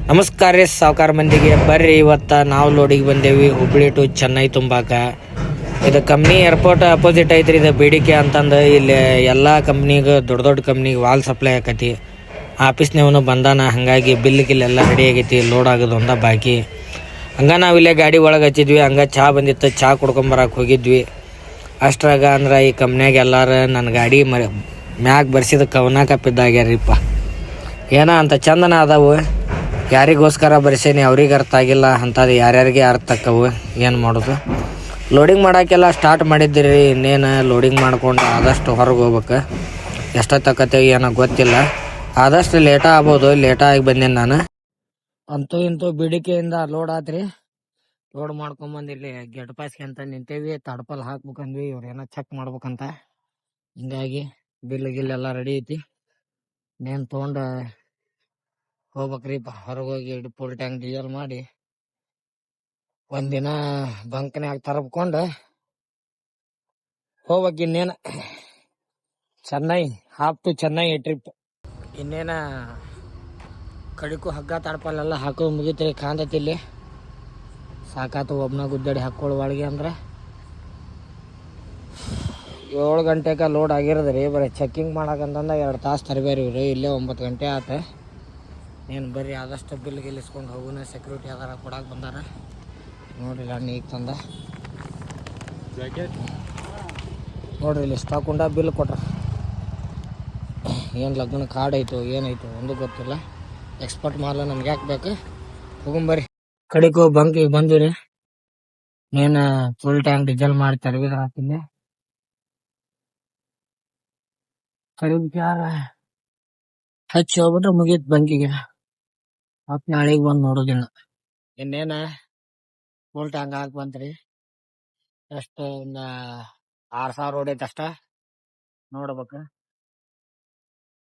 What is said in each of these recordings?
ನಮಸ್ಕಾರ ರೀ ಸಾವುಕಾರ ಮಂದಿಗೆ. ಬರ್ರಿ ಇವತ್ತು ನಾವು ಲೋಡಿಗೆ ಬಂದೇವಿ ಹುಬ್ಳಿ ಟು ಚೆನ್ನೈ ತುಂಬಾಕ. ಇದು ಕಂಪ್ನಿ ಏರ್ಪೋರ್ಟ್ ಅಪೋಸಿಟ್ ಐತ್ರಿ. ಇದು ಬೇಡಿಕೆ ಅಂತಂದು ಇಲ್ಲಿ ಎಲ್ಲ ಕಂಪ್ನಿಗೆ ದೊಡ್ಡ ದೊಡ್ಡ ಕಂಪ್ನಿಗೆ ವಾಲ್ ಸಪ್ಲೈ ಆಕತಿ. ಆಫೀಸ್ನೇವನು ಬಂದಾನ, ಹಾಗಾಗಿ ಬಿಲ್ ಗಿಲ್ಲೆಲ್ಲ ರೆಡಿ ಆಗೈತಿ. ಲೋಡ್ ಆಗೋದು ಒಂದ ಬಾಕಿ. ನಾವಿಲ್ಲೇ ಗಾಡಿ ಒಳಗೆ ಹಚ್ಚಿದ್ವಿ. ಚಹಾ ಬಂದಿತ್ತು, ಚಹಾ ಕುಡ್ಕೊಂಬರಕ್ಕೆ ಹೋಗಿದ್ವಿ. ಅಷ್ಟ್ರಾಗ ಅಂದ್ರೆ ಈ ಕಂಪ್ನಿಯಾಗ ಎಲ್ಲಾರು ನನ್ನ ಗಾಡಿ ಮ್ಯಾಗ ಬರ್ಸಿದ ಕವನ ಕಪ್ಪಿದ್ದಾಗ್ಯಾರಿಪ್ಪ. ಏನೋ ಅಂತ ಚಂದನ ಅದಾವು, ಯಾರಿಗೋಸ್ಕರ ಬರ್ಸೇನಿ ಅವ್ರಿಗೆ ಅರ್ಥ ಆಗಿಲ್ಲ. ಅಂಥದ್ದು ಯಾರ್ಯಾರಿಗೆ ಅರ್ಥ ಆಕ್ಕವು, ಏನು ಮಾಡೋದು. ಲೋಡಿಂಗ್ ಮಾಡೋಕ್ಕೆಲ್ಲ ಸ್ಟಾರ್ಟ್ ಮಾಡಿದ್ದೀರಿ. ಇನ್ನೇನು ಲೋಡಿಂಗ್ ಮಾಡ್ಕೊಂಡು ಆದಷ್ಟು ಹೊರಗೆ ಹೋಗ್ಬೇಕು. ಎಷ್ಟೊತ್ತಕತ್ತೇವೆ ಏನೋ ಗೊತ್ತಿಲ್ಲ. ಆದಷ್ಟು ಲೇಟ ಆಗ್ಬೋದು. ಲೇಟಾಗಿ ಬಂದೇನಿ ನಾನು. ಅಂತೂ ಇಂತೂ ಬಿಡಿಕೆಯಿಂದ ಲೋಡ್ ಆತ್ರಿ. ಲೋಡ್ ಮಾಡ್ಕೊಂಬಂದು ಇಲ್ಲಿ ಗೆಟ್ ಪಾಸ್ಗೆ ಅಂತ ನಿಂತೇವಿ. ತಡಪಲ್ ಹಾಕ್ಬೇಕಂದ್ವಿ, ಇವ್ರೇನೋ ಚೆಕ್ ಮಾಡ್ಬೇಕಂತ. ಹಿಂಗಾಗಿ ಬಿಲ್ ಗಿಲ್ಲೆಲ್ಲ ರೆಡಿ ಐತಿ. ನೇನು ತೊಗೊಂಡು ಹೋಗ್ಬೇಕ್ರಿ. ಹೊರಗೆ ಹೋಗಿ ಫುಲ್ ಟ್ಯಾಂಕ್ ಡೀಸೆಲ್ ಮಾಡಿ ಒಂದಿನ ಬಂಕ್ನ್ಯಾಗ ತರಬ್ಕೊಂಡು ಹೋಗ್ಬೇಕು. ಇನ್ನೇನು Chennai, half to Chennai trip. ಇನ್ನೇನ ಕಡಿಕು ಹಗ್ಗ ತಡಪಲ್ಲೆಲ್ಲ ಹಾಕೋದು ಮುಗಿತ್ರಿ. ಕಾಂತತಿ ಇಲ್ಲಿ ಸಾಕಾತು. ಒಬ್ಬನ ಗುದ್ದಾಡಿ ಹಾಕ್ಕೊಳ್ಳೋ ಒಳಗೆ ಅಂದ್ರೆ 7 ಗಂಟೆಗೆ ಲೋಡ್ ಆಗಿರೋದ್ರಿ. ಬರೀ ಚೆಕ್ಕಿಂಗ್ ಮಾಡಕಂತಂದ 2 ತಾಸು ತರಬೇರಿ ಇವ್ರು. ಇಲ್ಲೇ 9 ಗಂಟೆ ಆತ. ಏನು ಬರ್ರಿ ಆದಷ್ಟು ಬಿಲ್ ಗೆಲ್ಲಿಸ್ಕೊಂಡು ಹೋಗೋಣ. ಸೆಕ್ಯೂರಿಟಿ ಅದಾರ ಕೊಡಕ್ಕೆ ಬಂದಾರ ನೋಡ್ರಿ. ಅಣ್ಣ ಈಗ ತಂದ ನೋಡ್ರಿ, ಇಲ್ಲಿ ಸ್ಟಾಕ್ ಉಂಡ ಬಿಲ್ ಕೊಟ್ರ. ಏನು ಲಗ್ನ ಕಾರ್ಡ್ ಐತು ಏನಾಯ್ತು ಒಂದು ಗೊತ್ತಿಲ್ಲ. ಎಕ್ಸ್ಪರ್ಟ್ ಮಾಲ್ ನಮ್ಗೆ ಯಾಕೆ ಬೇಕು. ಹೋಗಂಬರ್ರಿ. ಕಡಿಕೋ ಬಂಕಿಗೆ ಬಂದಿರಿ. ಏನು ಫುಲ್ ಟ್ಯಾಂಕ್ ಡೀಸೆಲ್ ಮಾಡಿ ತರಬಿದ್ರೆ ಹಾಕಿದ್ದೆ. ಯಾರ ಹಚ್ಚಿ ಹೋಗ್ಬಿಟ್ರೆ ಮುಗೀತು ಬಂಕಿಗೆ. ಮತ್ತೆ ನಾಳೆಗೆ ಬಂದು ನೋಡೋದಿಲ್ಲ. ಇನ್ನೇನ ಫುಲ್ ಟ್ಯಾಂಕ್ ಹಾಕಿ ಬಂತ್ರಿ. ಎಷ್ಟು ಒಂದು 6,000 ಹೊಡೈತೆ ಅಷ್ಟ. ನೋಡ್ಬೇಕು.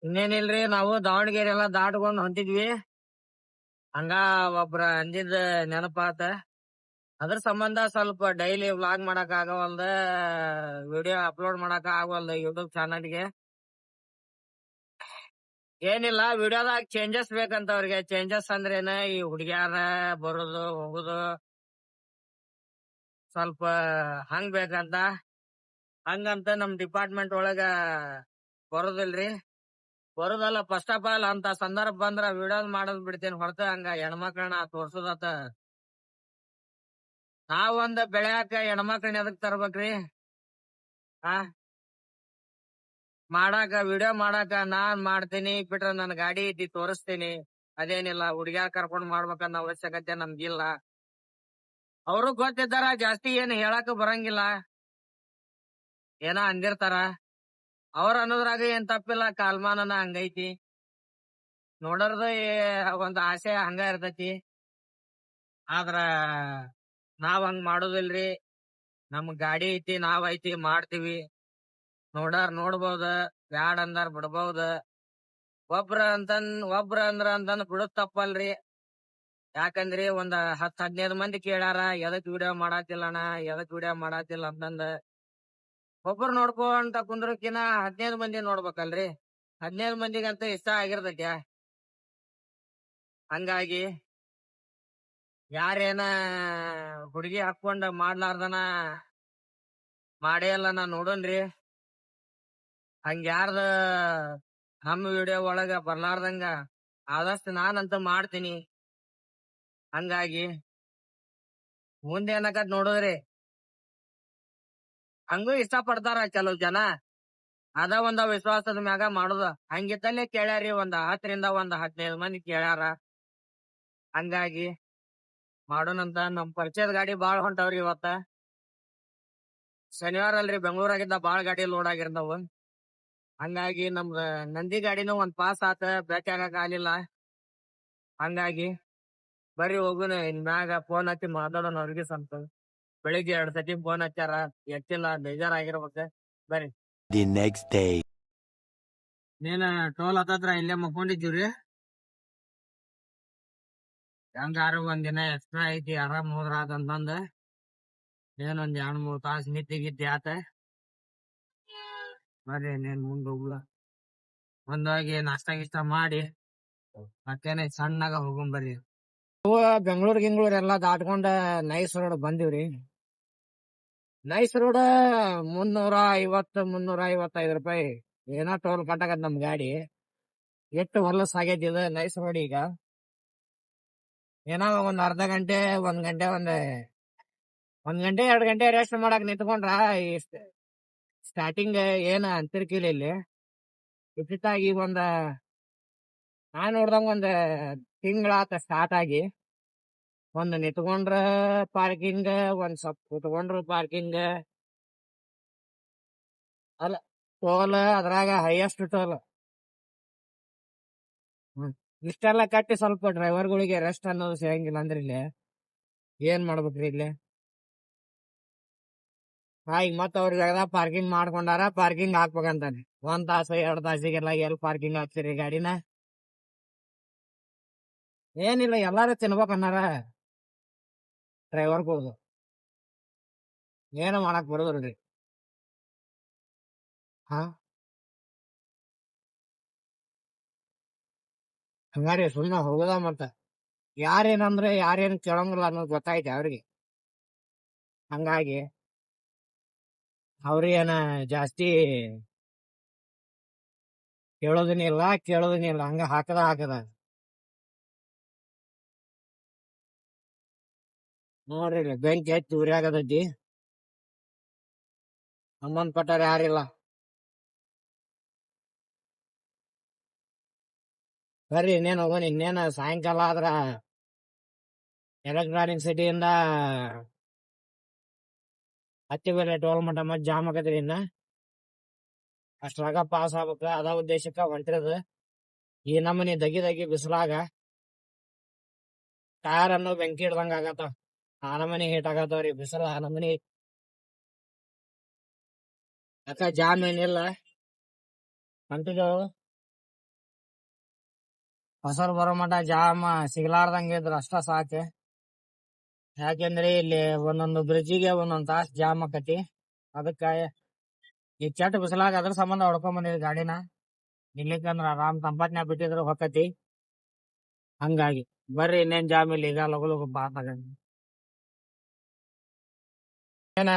ಇನ್ನೇನಿಲ್ರಿ, ನಾವು ದಾವಣಗೆರೆ ಎಲ್ಲ ದಾಟ್ಕೊಂಡು ಹೊಂಟಿದ್ವಿ. ಒಬ್ರ ಅಂದಿದ್ದ ನೆನಪಾತ. ಅದ್ರ ಸಂಬಂಧ ಸ್ವಲ್ಪ ಡೈಲಿ ವ್ಲಾಗ್ ಮಾಡಕ್ ಆಗವಲ್ದ, ವಿಡಿಯೋ ಅಪ್ಲೋಡ್ ಮಾಡಕ್ ಆಗವಲ್ದ ಯೂಟ್ಯೂಬ್ ಚಾನಲ್ಗೆ. ಏನಿಲ್ಲ, ವಿಡಿಯೋದಾಗ ಚೇಂಜಸ್ ಬೇಕಂತ ಅವ್ರಿಗೆ. ಚೇಂಜಸ್ ಅಂದ್ರೇನ, ಈ ಹುಡುಗ್ಯಾರ ಬರೋದು ಹೋಗುದು ಸ್ವಲ್ಪ ಹಂಗ್ ಬೇಕಂತ. ಹಂಗಂತ ನಮ್ ಡಿಪಾರ್ಟ್ಮೆಂಟ್ ಒಳಗ ಬರೋದಿಲ್ರಿ. ಬರೋದಲ್ಲ, ಫಸ್ಟ್ ಆಫ್ ಆಲ್ ಅಂತ ಸಂದರ್ಭ ಬಂದ್ರ ವಿಡಿಯೋ ಮಾಡೋದ್ ಬಿಡ್ತೇನೆ ಹೊರತ ಹಂಗ ಹೆಣ್ಮಕ್ಳನ್ನ ತೋರ್ಸೋದತ್ತ. ನಾವೊಂದ್ ಬೆಳ್ಯಾಕ ಹೆಣ್ಮಕ್ಳನ್ನ ಎದಕ್ ತರ್ಬೇಕ್ರಿ? ಮಾಡಾಕ ವಿಡಿಯೋ ಮಾಡಾಕ ನಾನ್ ಮಾಡ್ತೀನಿ, ಬಿಟ್ರ ನನ್ ಗಾಡಿ ಐತಿ ತೋರಿಸ್ತೀನಿ. ಅದೇನಿಲ್ಲ, ಹುಡುಗ್ಯಾರ ಕರ್ಕೊಂಡ್ ಮಾಡ್ಬೇಕನ್ನ ಅವಶ್ಯಕತೆ ನಮ್ಗಿಲ್ಲ. ಅವರು ಗೊತ್ತಿದ್ದಾರ, ಜಾಸ್ತಿ ಏನ್ ಹೇಳಕ್ ಬರಂಗಿಲ್ಲ. ಏನ ಅಂದಿರ್ತಾರ, ಅವ್ರ ಅನ್ನೋದ್ರಾಗ ಏನ್ ತಪ್ಪಿಲ್ಲ. ಕಾಲ್ಮಾನನ ಹಂಗೈತಿ. ನೋಡೋರ್ದ ಒಂದ್ ಆಸೆ ಹಂಗ ಇರ್ತೈತಿ. ಆದ್ರ ನಾವ್ ಹಂಗ್ ಮಾಡೋದಿಲ್ರಿ. ನಮ್ ಗಾಡಿ ಐತಿ, ನಾವ್ ಐತಿ ಮಾಡ್ತೀವಿ. ನೋಡಾರ್ ನೋಡ್ಬೋದ, ಬ್ಯಾಡ್ ಅಂದಾರ ಬಿಡ್ಬೋದ. ಒಬ್ರ ಅಂದ್ರ ಬಿಡೋದ್ ತಪ್ಪಲ್ರಿ. ಯಾಕಂದ್ರಿ ಒಂದ್ 10-15 ಮಂದಿ ಕೇಳ್ಯಾರ, ಎದಕ್ ವಿಡಿಯೋ ಮಾಡಾತಿಲ್ಲಣ್ಣ, ಎದಕ್ ವಿಡಿಯೋ ಮಾಡಾತಿಲ್ಲ ಅಂತಂದ. ಒಬ್ರು ನೋಡ್ಕೊಂತ ಕುಂದ್ರಕಿನ 15 ಮಂದಿ ನೋಡ್ಬೇಕಲ್ರಿ. 15 ಮಂದಿಗಂತ ಇಷ್ಟ ಆಗಿರ್ತೈತ್ಯ. ಹಂಗಾಗಿ ಯಾರೇನ ಹುಡುಗಿ ಹಾಕೊಂಡ್ ಮಾಡ್ಲಾರ್ದನ ಮಾಡೇ ಇಲ್ಲ ನಾ ನೋಡೋನ್ರಿ. ಹಂಗ್ಯಾರ್ದ ನಮ್ಮ ವಿಡಿಯೋ ಒಳಗ ಬರ್ಲಾರ್ದಂಗ ಆದಷ್ಟು ನಾನಂತ ಮಾಡ್ತೀನಿ. ಹಂಗಾಗಿ ಮುಂದೆ ಏನಕತ್ ನೋಡೋದ್ರಿ. ಹಂಗೂ ಇಷ್ಟ ಪಡ್ತಾರ ಕೆಲವ್ ಜನ. ಅದ ಒಂದ ವಿಶ್ವಾಸದ ಮ್ಯಾಗ ಮಾಡುದ. ಹಂಗಿದ್ದಲ್ಲೇ ಕೇಳ್ಯಾರಿ, ಒಂದ್ 10ರಿಂದ 15 ಮಂದಿ ಕೇಳ್ಯಾರ. ಹಂಗಾಗಿ ಮಾಡೋಣಂತ. ನಮ್ ಪರಿಚಯದ ಗಾಡಿ ಬಾಳ್ ಹೊಂಟವ್ರಿ ಇವತ್ತ. ಶನಿವಾರ ಅಲ್ರಿ, ಬೆಂಗಳೂರಾಗಿದ್ದ ಬಾಳ್ ಗಾಡಿ ಲೋಡ್ ಆಗಿರ್ತಾವ. ಹಂಗಾಗಿ ನಮ್ದ ನಂದಿ ಗಾಡಿನೂ ಒಂದ್ ಪಾಸ್ ಆತ, ಭೇಟಿ ಆಗಕ್ ಆಗ್ಲಿಲ್ಲ. ಹಂಗಾಗಿ ಬರ್ರಿ ಹೋಗುನ. ಇನ್ ಮ್ಯಾಗ ಫೋನ್ ಹಚ್ಚಿ ಮಾತಾಡೋಣ ಅವ್ರಿಗೆ. ಸ್ವಲ್ಪ ಬೆಳಿಗ್ಗೆ 2 ಸತಿ ಫೋನ್ ಹಚ್ಚಾರ, ಎತ್ತಿಲ್ಲ, ಬೇಜಾರಾಗಿರ್ಬೇಕ. ಬರ್ರಿ. The next day. ನೀನ ಟೋಲ್ ಹತ್ತತ್ರ ಇಲ್ಲೇ ಮಕ್ಕೊಂಡಿದ್ದೀವ್ರಿ. ಹೆಂಗಾರು ಒಂದಿನ ಎಕ್ಸ್ಟ್ರಾ ಐತಿ, ಆರಾಮ್ ಹೋದ್ರ ಅಂತಂದ ಏನೊಂದ್ 2-3 ತಾಸು ನಿದ್ದೆ ಗಿದ್ದೆ ಆತ. ಬರ್ರಿ ನೀನ್ ಮುಂದ್ ಹೋಗ್ಲ. ಒಂದೋಗಿ ನಾಷ್ಟಾ ಗಿಷ್ಟ ಮಾಡಿ ಮತ್ತೇನೆ ಸಣ್ಣಾಗ ಹೋಗುಂಬರ್ರಿ. ಬೆಂಗಳೂರು ಗಿಂಗ್ಳೂರ್ ಎಲ್ಲಾ ದಾಟ್ಕೊಂಡ ನೈಸ್ ರೋಡ್ ಬಂದಿವ್ರಿ. ನೈಸ್ ರೋಡ್ 350 355 ರೂಪಾಯಿ ಏನೋ ಟೋಲ್ ಕಟ್ಟಾಗದ್ ನಮ್ ಗಾಡಿ. ಎಷ್ಟು ಹೊಲಸ್ ಆಗೈತಿ ಇದು ನೈಸ್ ರೋಡ್. ಈಗ ಏನೋ ಒಂದ್ ಅರ್ಧ ಗಂಟೆ 1 ಗಂಟೆ 2 ಗಂಟೆ ರೆಸ್ಟ್ ಮಾಡಕ್ ನಿಂತ್ಕೊಂಡ್ರ ಸ್ಟಾರ್ಟಿಂಗ್ ಏನ್ ಅಂತಿರ್ಕಿಲ್ಲ ಇಲ್ಲಿ. ಇಟ್ಟಿಟ್ಟಾಗಿ ನಾನ್ ನೋಡ್ದಂಗ ತಿಂಗಳಾತ ಸ್ಟಾರ್ಟ್ ಆಗಿ. ನಿಂತ್ಕೊಂಡ್ರ ಪಾರ್ಕಿಂಗ್, ಸ್ವಲ್ಪ ಕುತ್ಕೊಂಡ್ರ ಪಾರ್ಕಿಂಗ್. ಅಲ್ಲ, ಟೋಲ್ ಅದ್ರಾಗ ಹೈಯೆಸ್ಟ್ ಟೋಲ್. ಇಷ್ಟೆಲ್ಲ ಕಟ್ಟಿ ಸ್ವಲ್ಪ ಡ್ರೈವರ್ಗಳಿಗೆ ರೆಸ್ಟ್ ಅನ್ನೋದು ಸಿಗಂಗಿಲ್ಲ ಅಂದ್ರೆ ಇಲ್ಲಿ ಏನ್ ಮಾಡ್ಬೇಕ್ರಿ ಇಲ್ಲಿ? ಈಗ ಮತ್ತ ಅವ್ರ ಜಾಗದಾಗ ಪಾರ್ಕಿಂಗ್ ಮಾಡ್ಕೊಂಡಾರ, ಪಾರ್ಕಿಂಗ್ ಹಾಕ್ಬೇಕಂತಾನೆ. 1 ತಾಸು 2 ತಾಸಿಗೆಲ್ಲ ಎಲ್ಲಿ ಪಾರ್ಕಿಂಗ್ ಹಾಕ್ತಿರಿ ಗಾಡಿನ? ಏನಿಲ್ಲ, ಎಲ್ಲಾರು ತಿನ್ಬೇಕನ್ನಾರ ಡ್ರೈವರ್ಗಳು. ಏನು ಮಾಡಕ್ ಬರೋದ್ರಿ. ಹಾ, ಹಂಗಾರಿ ಸುಮ್ಮನೆ ಹೋಗುದ. ಮತ್ತ ಯಾರೇನಂದ್ರೆ ಯಾರೇನ್ ಕೇಳಂಗಿಲ್ಲ ಅನ್ನೋದು ಗೊತ್ತಾಯ್ತು ಅವ್ರಿಗೆ. ಹಂಗಾಗಿ ಅವ್ರೇನ ಜಾಸ್ತಿ ಹೇಳೋದನ್ನ ಇಲ್ಲ, ಕೇಳೋದನ್ನ ಇಲ್ಲ. ಹಂಗ ಹಾಕದ ನೋಡ್ರಿ ಇಲ್ಲಿ ಬೆಂಕಿ ಹಚ್ಚಿ ಉರಿಯಾಗದೈತಿ. ಸಂಬಂಧ ಪಟ್ಟಾರ ಯಾರಿಲ್ಲ. ಬರ್ರಿ ಇನ್ನೇನ್ ಹೋಗೋಣ. ಇನ್ನೇನ ಸಾಯಂಕಾಲ ಆದ್ರ ಎಲೆಕ್ಟ್ರಾನಿಕ್ ಸಿಟಿಯಿಂದ ಹತ್ತಿಬೆಲೆ ಟೋಲ್ ಮಠ ಮತ್ ಜಾಮ್ ಆಗದ್ರಿ. ಇನ್ನ ಅಷ್ಟ್ರಾಗ ಪಾಸ್ ಆಗ್ಬೇಕ, ಅದ ಉದ್ದೇಶಕ್ಕ ಹೊಂಟಿರೋದು. ಈ ನಮ್ಮನಿ ದಗಿ ಬಿಸಿಲಾಗ ಟೈರ್ ಅನ್ನು ಬೆಂಕಿ ಹಿಡ್ದಂಗ ಆಗತ್ತಾವ. ಆ ನಮನಿ ಹೀಟ್ ಆಗತ್ತವ್ರಿ ಬಿಸಿಲ. ಆ ನಮನಿ ಯಾಕ ಜಾಮ್ ಏನಿಲ್ಲ, ಹೊಂಟಿದೇವು. ಫಸಲ್ ಬರೋ ಮಟ ಜಾಮ್ ಸಿಗ್ಲಾರ್ದಂಗ ಇದ್ರ ಅಷ್ಟ ಸಾಕು. ಯಾಕೆಂದ್ರೆ ಇಲ್ಲಿ ಒಂದೊಂದು ಬ್ರಿಡ್ಜಿಗೆ ಒಂದೊಂದ್ ತಾಸ್ ಜಾಮ್ ಆಕತಿ. ಅದಕ್ಕ ಈ ಚಟ್ ಬಿಸಿಲಾಗ ಅದ್ರ ಸಂಬಂಧ ಹೊಡ್ಕೊಂಡ್ ಬಂದಿದ್ವಿ ಗಾಡಿನ. ಇರ್ಲಿಕ್ಕಂದ್ರ ಆರಾಮ್ ತಂಪತ್ನ್ಯಾಗ ಬಿಟ್ಟಿದ್ರು ಹೊಕ್ಕತಿ. ಹಂಗಾಗಿ ಬರ್ರಿ, ಇನ್ನೇನ್ ಜಾಮ್ ಇಲ್ಲ. ಈಗ ಲಗು ಲಗು ಬಾ ತಗೊಂಡ್ ಏನ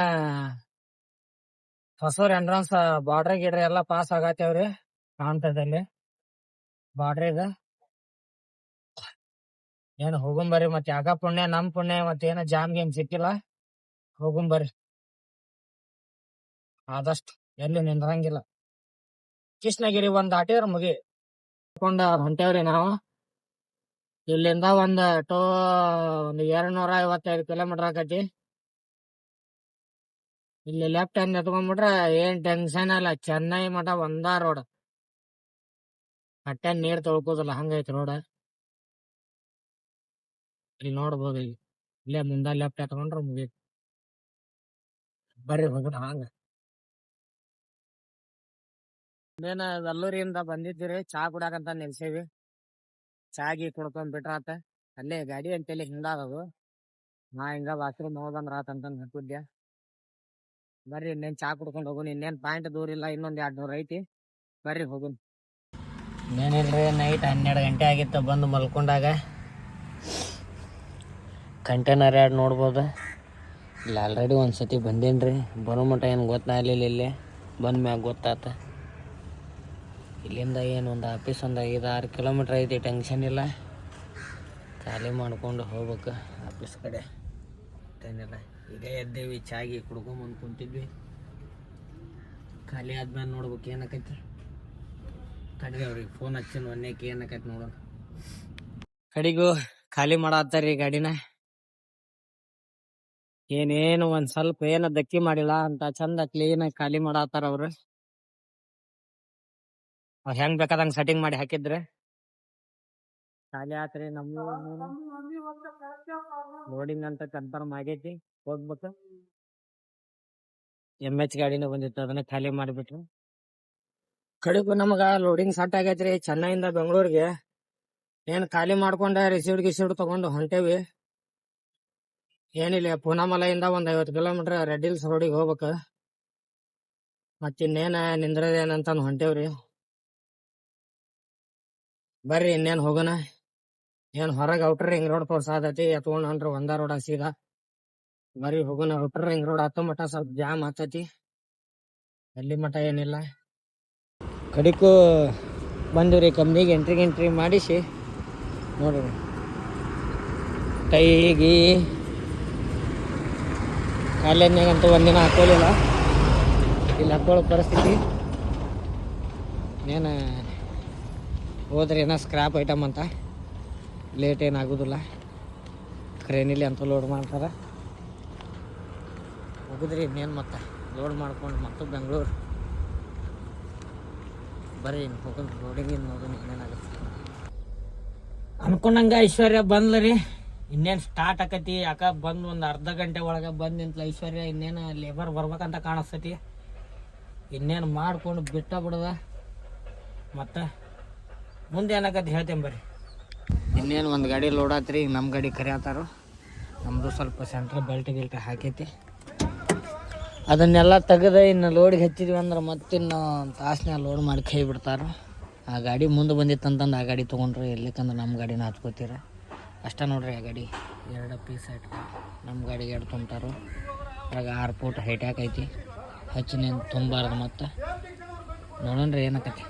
ಹೊಸೂರ್ ಎಂಟ್ರನ್ಸ್ ಬಾರ್ಡ್ರ್ ಗಿಡ್ರಿ ಎಲ್ಲಾ ಪಾಸ್ ಆಗತ್ತೇವ್ರಿ. ಕಾಂತದಲ್ಲಿ ಬಾರ್ಡ್ರ್ ಇದೆ. ಏನ್ ಹೋಗುಂಬರ್ರಿ. ಮತ್ ಯಾಕ ಪುಣ್ಯ ನಮ್ ಪುಣ್ಯ, ಮತ್ತೇನ ಜಾಮ್ ಗೇಮ್ ಸಿಕ್ಕಿಲ್ಲ. ಹೋಗುಂಬರ್ರಿ. ಆದಷ್ಟು ಎಲ್ಲಿ ನಿಂದ್ರಂಗಿಲ್ಲ. ಕೃಷ್ಣಗಿರಿ ಒಂದ್ ದಾಟಿದ್ರ ಮುಗಿ ಹೊಂಟೇವ್ರಿ ನಾವು. ಇಲ್ಲಿಂದ ಒಂದ್ 255 ಕಿಲೋಮೀಟರ್ ಆಕತಿ. ಇಲ್ಲಿ ಲೆಫ್ಟ್ ಹ್ಯಾಂಡ್ ಎತ್ಕೊಂಡ್ಬಿಟ್ರ ಏನ್ ಟೆನ್ಷನ್ ಇಲ್ಲ. ಚೆನ್ನೈ ಮಠ ಒಂದ ರೋಡ್. ಹೊಟ್ಟೆ ನೀರ್ ತೊಳ್ಕೋದಿಲ್ಲ, ಹಂಗೈತಿ ರೋಡ್. ಇಲ್ಲಿ ನೋಡ್ಬೋದು. ಇಲ್ಲೇ ಮುಂದ ಲೆಫ್ಟ್ ಎತ್ಕೊಂಡ್ರ ಮುಗೀತು. ಬರ್ರಿ ಹೋಗುಣ ಹಂಗ. ಏನ ವಲ್ಲೂರಿಂದ ಬಂದಿದ್ದೀರಿ, ಚಾ ಕುಡಾಕಂತ ನಿಲ್ಸೇವಿ. ಚಾಗಿ ಕುಡ್ಕೊಂಡ್ ಬಿಟ್ರಾತ. ಅಲ್ಲೇ ಗಾಡಿ ಅಂತೇಳಿ ಹಿಂದಾದದು. ನಾ ಹಿಂಗ ಬಾತ್ರೂಮ್ ಹೋಗಂದ್ರ ಆತಂತ ಹಾಕಿದ್ಯ. ಬರ್ರಿ ಇನ್ನೇನ್ ಚಾ ಕುಡ್ಕೊಂಡ್ ಹೋಗುನ್. ಇನ್ನೇನ್ ಪಾಯಿಂಟ್ ದೂರ ಇಲ್ಲ, ಇನ್ನೊಂದ್ 200 ಐತಿ. ಬರ್ರಿ ಹೋಗುನ್. ಇನ್ನೇನಿಲ್ರಿ, ನೈಟ್ 12 ಗಂಟೆ ಆಗಿತ್ತು ಬಂದು ಮಲ್ಕೊಂಡಾಗ. ಕಂಟೈನರ್ ಯಾರ್ಡ್ ನೋಡ್ಬೋದು. ಇಲ್ಲಿ ಆಲ್ರೆಡಿ ಒಂದ್ಸತಿ ಬಂದೇನ್ರಿ. ಬರೋ ಮಟ ಏನು ಗೊತ್ತಾಗಲಿಲ್ಲ. ಇಲ್ಲಿ ಬಂದ ಮ್ಯಾಗ ಗೊತ್ತಾತ. ಇಲ್ಲಿಂದ ಏನು ಒಂದು ಆಫೀಸ್ ಒಂದು 5-6 ಕಿಲೋಮೀಟ್ರ್ ಐತಿ. ಟೆನ್ಷನ್ ಇಲ್ಲ, ಖಾಲಿ ಮಾಡ್ಕೊಂಡು ಹೋಗ್ಬೇಕು ಆಫೀಸ್ ಕಡೆ. ಏನಿಲ್ಲ, ಈಗ ಎದ್ದೇವಿ, ಚಾಗಿ ಕುಡ್ಕೊಂಬಂದು ಕುಂತಿದ್ವಿ. ಖಾಲಿ ಆದ್ಮೇಲೆ ನೋಡ್ಬೇಕು ಏನಕೈತಿ. ಕಡೆಗೆ ಅವ್ರಿಗೆ ಫೋನ್ ಹಚ್ಚಿನ ಒನ್ನೇಕೆ ಏನಕೈತಿ ನೋಡೋಣ. ಕಡೆಗೂ ಖಾಲಿ ಮಾಡತ್ತಾರ್ರಿ ಗಾಡಿನ. ಏನೇನು ಒಂದ್ ಸ್ವಲ್ಪ ಏನು ದಕ್ಕಿ ಮಾಡಿಲ್ಲ ಅಂತ, ಚಂದ ಕ್ಲೀನ್ ಆಗಿ ಖಾಲಿ ಮಾಡತ್ತಾರ ಅವ್ರು. ಹೆಂಗ್ ಬೇಕಾದಂಗ ಸೆಟ್ಟಿಂಗ್ ಮಾಡಿ ಹಾಕಿದ್ರೆ ಖಾಲಿ ಆತ್ರಿ. ನಮ್ಮ ಲೋಡಿಂಗ್ ಅಂತ ಕನ್ಫರ್ಮ್ ಆಗೈತಿ. ಹೋಗ್ಬೇಕು. MH ಗಾಡಿನ ಬಂದಿತ್ತು, ಅದನ್ನ ಖಾಲಿ ಮಾಡಿಬಿಟ್ರು. ಕಡೆಗೂ ನಮಗ ಲೋಡಿಂಗ್ ಸೆಟ್ ಆಗೈತ್ರಿ. ಚೆನ್ನೈಯಿಂದ ಬೆಂಗಳೂರಿಗೆ ಏನ್ ಖಾಲಿ ಮಾಡ್ಕೊಂಡ ರಿಸೀವ್ಡ್ ತಗೊಂಡು ಹೊಂಟೇವಿ. ಏನಿಲ್ಲ, ಪೂನಾಮಲೆಯಿಂದ ಒಂದ್ 50 ಕಿಲೋಮೀಟರ್ ರೆಡ್ ಹಿಲ್ಸ್ ರೋಡಿಗೆ ಹೋಗ್ಬೇಕು. ಮತ್ತಿನ್ನೇನ ನಿಂದ್ರದೇನಂತ ಹೊಂಟೇವ್ರಿ. ಬರ್ರಿ ಇನ್ನೇನ್ ಹೋಗೋಣ. ಏನ್ ಹೊರಗೆ ಔಟರ್ ರಿಂಗ್ ರೋಡ್ ತೋರ್ಸಾದತಿ ಎತ್ಕೊಂಡ್ ಹೊಂಟ್ರ ಒಂದ ರೋಡ್ ಸೀದಾ ಬರೀ ಹೋಗೋಣ. ಔಟರ್ ರಿಂಗ್ ರೋಡ್ ಹತ್ತೋ ಮಟ ಸ್ವಲ್ಪ ಜಾಮ್ ಆತತಿ, ಅಲ್ಲಿ ಮಟ ಏನಿಲ್ಲ. ಕಡಿಕು ಬಂದಿವ್ರಿ ಕಂಪ್ನಿಗೆ ಎಂಟ್ರಿ ಮಾಡಿಸಿ ನೋಡ್ರಿ. ಕೈಗಿ ಕಾಲೇಜ್ನಾಗಂತೂ ಒಂದಿನ ಹಾಕೋಲಿಲ್ಲ, ಇಲ್ಲಿ ಹಾಕೊಳ್ಳೋ ಪರಿಸ್ಥಿತಿ. ಏನು ಹೋದ್ರೆ ಏನೋ ಸ್ಕ್ರಾಪ್ ಐಟಮ್ ಅಂತ ಲೇಟ್ ಏನಾಗೋದಿಲ್ಲ. ಕ್ರೇನಿಲಿ ಅಂತ ಲೋಡ್ ಮಾಡ್ತಾರೆ. ಹೋಗುದ್ರಿ ಇನ್ನೇನು ಮತ್ತೆ ಲೋಡ್ ಮಾಡ್ಕೊಂಡು ಮತ್ತು ಬೆಂಗಳೂರು ಬರ್ರಿ ಹೋಗೋದು. ರೋಡಿಗೆ ನೋಡೋಣ ಏನೇನಾಗುತ್ತೆ. ಅನ್ಕೊಂಡಂಗೆ ಐಶ್ವರ್ಯ ಬಂದ್ಲರಿ, ಇನ್ನೇನು ಸ್ಟಾರ್ಟ್ ಆಕತಿ. ಯಾಕೆ ಬಂದು ಒಂದು ಅರ್ಧ ಗಂಟೆ ಒಳಗೆ ಬಂದು ನಿಂತಲ ಐಶ್ವರ್ಯ. ಇನ್ನೇನು ಲೇಬರ್ ಬರ್ಬೇಕಂತ ಕಾಣಿಸ್ತತಿ. ಇನ್ನೇನು ಮಾಡ್ಕೊಂಡು ಬಿಟ್ಟ ಬಿಡದ. ಮತ್ತು ಮುಂದೆ ಏನಾಗತ್ತೆ ಹೇಳ್ತೇನೆ ಬರ್ರಿ. ಇನ್ನೇನು ಒಂದು ಗಾಡಿ ಲೋಡ್ ಆತ್ರಿ, ಈಗ ನಮ್ಮ ಗಾಡಿ ಕರಿಯತ್ತಾರು. ನಮ್ಮದು ಸ್ವಲ್ಪ ಸೆಂಟ್ರ್ ಬೆಲ್ಟ್ ಹಾಕೈತಿ. ಅದನ್ನೆಲ್ಲ ತೆಗೆದು ಇನ್ನು ಲೋಡಿಗೆ ಹಚ್ಚಿದ್ವಿ ಅಂದ್ರೆ ಮತ್ತಿನ್ನು ತಾಸನ್ಯಾಗ ಲೋಡ್ ಮಾಡಿ ಕೈ ಬಿಡ್ತಾರೆ. ಆ ಗಾಡಿ ಮುಂದೆ ಬಂದಿತ್ತಂತಂದು ಆ ಗಾಡಿ ತೊಗೊಂಡ್ರೆ ಎಲ್ಲಿಕಂದ್ರೆ ನಮ್ಮ ಗಾಡಿನ ಹಚ್ಕೋತೀರ ಅಷ್ಟೇ ನೋಡ್ರಿ. ಆ ಗಾಡಿ 2 ಪೀಸ್ ಐಟ್, ನಮ್ಮ ಗಾಡಿಗೆ 2 ತುಂಬ್ತಾರೋ. ಅದ್ರಾಗ 6 ಫೂಟ್ ಹೈಟ್ ಐತಿ. ಹಚ್ಚಿನೇನು ತುಂಬಾರ್ದು. ಮತ್ತು ನೋಡೋಣ್ರಿ ಏನಾಕತಿ.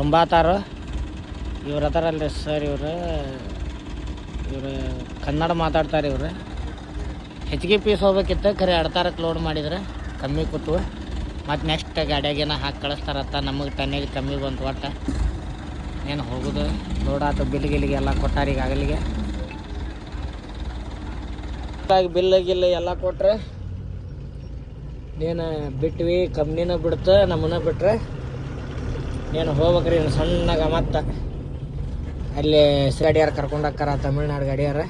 ತುಂಬಾತಾರೋ ಇವ್ರು ಅದಾರಲ್ರಿ ಸರ್, ಇವರು ಕನ್ನಡ ಮಾತಾಡ್ತಾರೆ. ಇವರು ಹೆಚ್ಚಿಗೆ ಪೀಸ್ ಹೋಗ್ಬೇಕಿತ್ತು, ಖರೆ 2 ತಾರಕ್ಕೆ ಲೋಡ್ ಮಾಡಿದ್ರೆ ಕಮ್ಮಿ ಕೂತು. ಮತ್ತು ನೆಕ್ಸ್ಟ್ ಗಾಡಿಯಾಗೇನ ಹಾಕಿ ಕಳಿಸ್ತಾರತ್ತ. ನಮಗೆ ಟನ್ನಿಗೆ ಕಮ್ಮಿ ಬಂತು. ಒಟ್ಟು ಏನು ಹೋಗೋದು ಲೋಡ್ ಆತು. ಬಿಲ್ಗಿಲ್ಲಿಗೆ ಎಲ್ಲ ಕೊಟ್ಟಾರ ಈಗ ಆಗಲಿಗೆ. ಬಿಲ್ ಎಲ್ಲ ಕೊಟ್ರೆ ನೀನು ಬಿಟ್ವಿ, ಕಂಪ್ನಿನ ಬಿಡ್ತು, ನಮ್ಮನ್ನ ಬಿಟ್ರೆ ನೀನು ಹೋಗ್ಬೇಕ್ರಿ. ಇನ್ನು ಸಣ್ಣಗ ಮತ್ತು ಅಲ್ಲಿ ಗಾಡಿಯಾರು ಕರ್ಕೊಂಡು ಹೋಗ್ತಾರ, ತಮಿಳ್ನಾಡು ಗಾಡಿಯಾರ.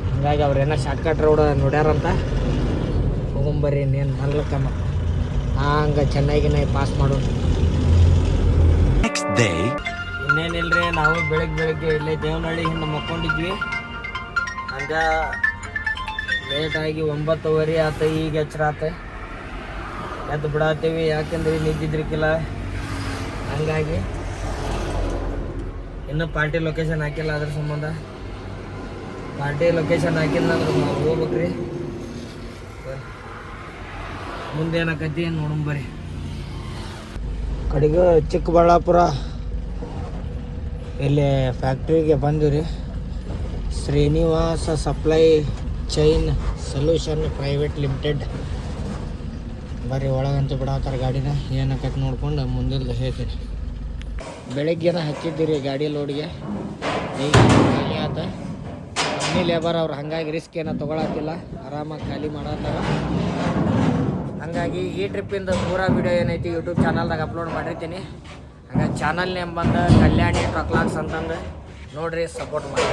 ಹಂಗಾಗಿ ಅವ್ರೇನೋ ಶಾರ್ಟ್ಕಟ್ ರೋಡ್ ನೋಡ್ಯಾರಂತ ಹೋಗೊಂಬರ್ರಿ. ಇನ್ನೇನು ಮಲ್ಕ ಮತ್ತು ಹಂಗೆ ಚೆನ್ನಾಗಿನ ಪಾಸ್ ಮಾಡೋದು. ಇನ್ನೇನಿಲ್ರಿ, ನಾವು ಬೆಳಗ್ಗೆ ಇಲ್ಲೇ ದೇವನಹಳ್ಳಿ ಹಿಂದೆ ಮಕ್ಕೊಂಡಿದ್ವಿ. ಹಂಗೆ ಲೇಟಾಗಿ 9:30 ಆತ. ಈಗ ಎಚ್ಚರ ಆತ, ಎದ್ದು ಬಿಡತ್ತೀವಿ. ಯಾಕೆಂದ್ರೆ ನಿದ್ದಿದ್ರಿಕಿಲ್ಲ. ಹಂಗಾಗಿ ಇನ್ನೂ ಪಾರ್ಟಿ ಲೊಕೇಶನ್ ಹಾಕಿಲ್ಲ. ಅದ್ರ ಸಂಬಂಧ ಪಾರ್ಟಿ ಲೊಕೇಶನ್ ಹಾಕಿಲ್ಲ ಅಂದ್ರೆ ನಾವು ಹೋಗ್ಬೇಕ್ರಿ. ಮುಂದೆ ಏನಾಕತಿ ನೋಡಂಬರಿ. ಕಡೆಗೆ ಚಿಕ್ಕಬಳ್ಳಾಪುರ ಇಲ್ಲಿ ಫ್ಯಾಕ್ಟ್ರಿಗೆ ಬಂದಿವ್ರಿ. Srinivasa supply chain solution private limited. ಬರ್ರಿ ಒಳಗಂತೂ ಬಿಡತ್ತಾರೆ ಗಾಡಿನ. ಏನಾಕೈತೆ ನೋಡ್ಕೊಂಡು ಮುಂದಿಲ್ದು ಹೇಳ್ತೀನಿ. ಬೆಳಗ್ಗೆನ ಹಚ್ಚಿದ್ದೀರಿ ಗಾಡಿ ಲೋಡ್ಗೆ, ಈಗ ಖಾಲಿ ಆತ. ಕಂಪ್ನಿ ಲೇಬರ್ ಅವ್ರು ಹಂಗಾಗಿ ರಿಸ್ಕ್ ಏನೋ ತೊಗೊಳತ್ತಿಲ್ಲ, ಆರಾಮಾಗಿ ಖಾಲಿ ಮಾಡತ್ತಾರ. ಹಂಗಾಗಿ ಈ ಟ್ರಿಪ್ಪಿಂದ ಪೂರಾ ವಿಡಿಯೋ ಏನೈತಿ ಯೂಟ್ಯೂಬ್ ಚಾನಲ್ದಾಗ ಅಪ್ಲೋಡ್ ಮಾಡಿರ್ತೀನಿ. ಹಂಗಾಗಿ ಚಾನಲ್ ನೇಮ್ ಬಂದು ಕಲ್ಯಾಣಿ ಟ್ರಕ್ ಲಾಗ್ಸ್ ಅಂತಂದು ನೋಡ್ರಿ, ಸಪೋರ್ಟ್ ಮಾಡಿ.